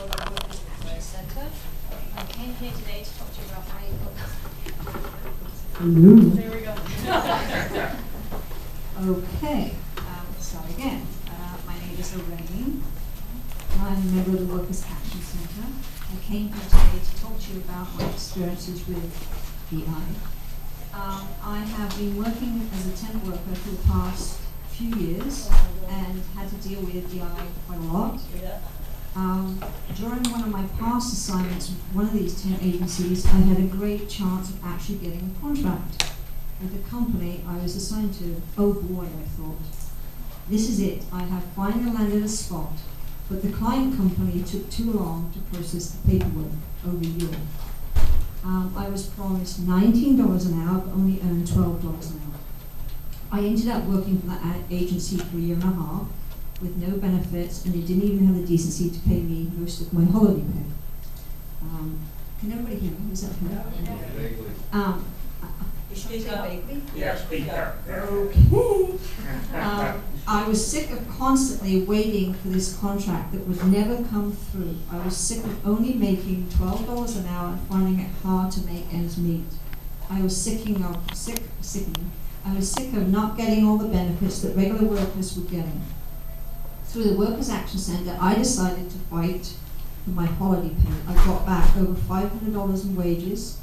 Centre. I came here today to talk to you about my There we go. Okay, start again. My name is Lorraine. I'm a member of the Workers' Action Centre. I came here today to talk to you about my experiences with EI. I have been working as a temp worker for the past few years and had to deal with EI quite a lot. During one of my past assignments with one of these 10 agencies, I had a great chance of actually getting a contract with the company I was assigned to. Oh boy, I thought. This is it. I have finally landed a spot, but the client company took too long to process the paperwork, over a year. I was promised $19 an hour, but only earned $12 an hour. I ended up working for that agency for a year and a half, with no benefits, and they didn't even have the decency to pay me most of my holiday pay. Can everybody hear me? Is that clear? Speak up. Yeah, speak up. Okay. I was sick of constantly waiting for this contract that would never come through. I was sick of only making $12 an hour and finding it hard to make ends meet. I was sick of not getting all the benefits that regular workers were getting. Through the Workers' Action Centre, I decided to fight for my holiday pay. I got back over $500 in wages,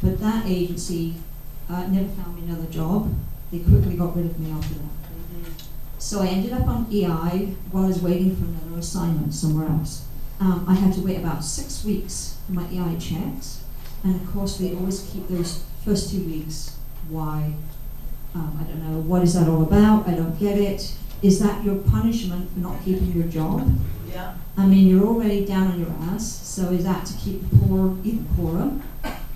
but that agency never found me another job. They quickly got rid of me after that. So I ended up on EI while I was waiting for another assignment somewhere else. I had to wait about 6 weeks for my EI checks, and of course they always keep those first 2 weeks. Why? I don't know. What is that all about? I don't get it. Is that your punishment for not keeping your job? Yeah. I mean, you're already down on your ass, so is that to keep the poor even poorer?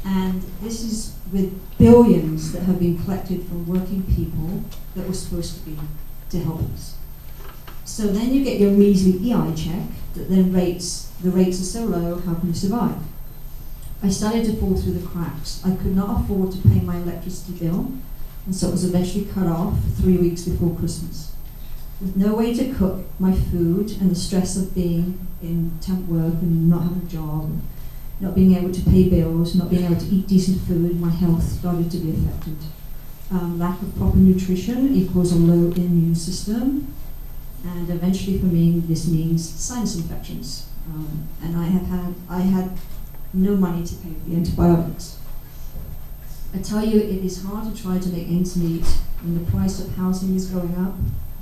And this is with billions that have been collected from working people that were supposed to be to help us. So then you get your measly EI check that then the rates are so low, how can you survive? I started to fall through the cracks. I could not afford to pay my electricity bill, and so it was eventually cut off 3 weeks before Christmas. With no way to cook my food and the stress of being in temp work and not having a job, not being able to pay bills, not being able to eat decent food, my health started to be affected. Lack of proper nutrition equals a low immune system, and eventually for me this means sinus infections. And I had no money to pay for the antibiotics. I tell you, it is hard to try to make ends meet when the price of housing is going up,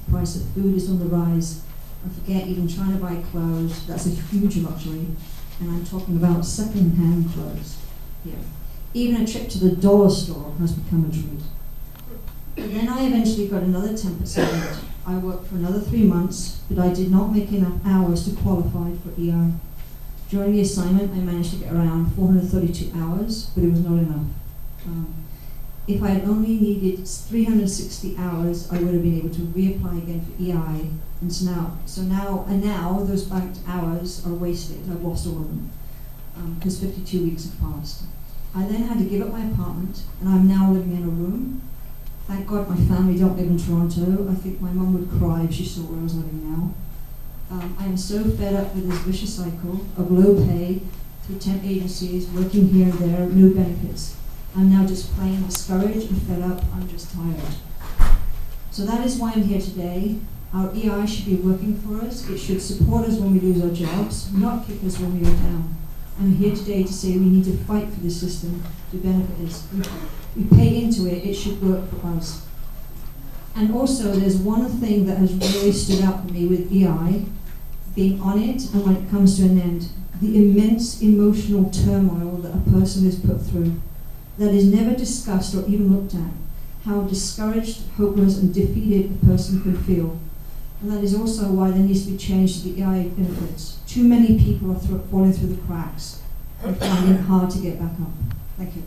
the price of food is on the rise, and forget even trying to buy clothes. That's a huge luxury, and I'm talking about second-hand clothes here. Even a trip to the dollar store has become a treat. And then I eventually got another temp assignment. I worked for another 3 months, but I did not make enough hours to qualify for EI. During the assignment, I managed to get around 432 hours, but it was not enough. If I had only needed 360 hours, I would have been able to reapply again for EI. And so now those banked hours are wasted. I've lost all of them because 52 weeks have passed. I then had to give up my apartment, and I'm now living in a room. Thank God my family don't live in Toronto. I think my mum would cry if she saw where I was living now. I am so fed up with this vicious cycle of low pay through temp agencies, working here and there, no benefits. I'm now just plain discouraged and fed up. I'm just tired. So that is why I'm here today. Our EI should be working for us. It should support us when we lose our jobs, not kick us when we are down. I'm here today to say we need to fight for this system to benefit us. We pay into it, it should work for us. And also there's one thing that has really stood out for me with EI, being on it and when it comes to an end, the immense emotional turmoil that a person is put through that is never discussed or even looked at. How discouraged, hopeless and defeated a person can feel. And that is also why there needs to be change to the EI benefits. Too many people are falling through the cracks and finding it hard to get back up. Thank you.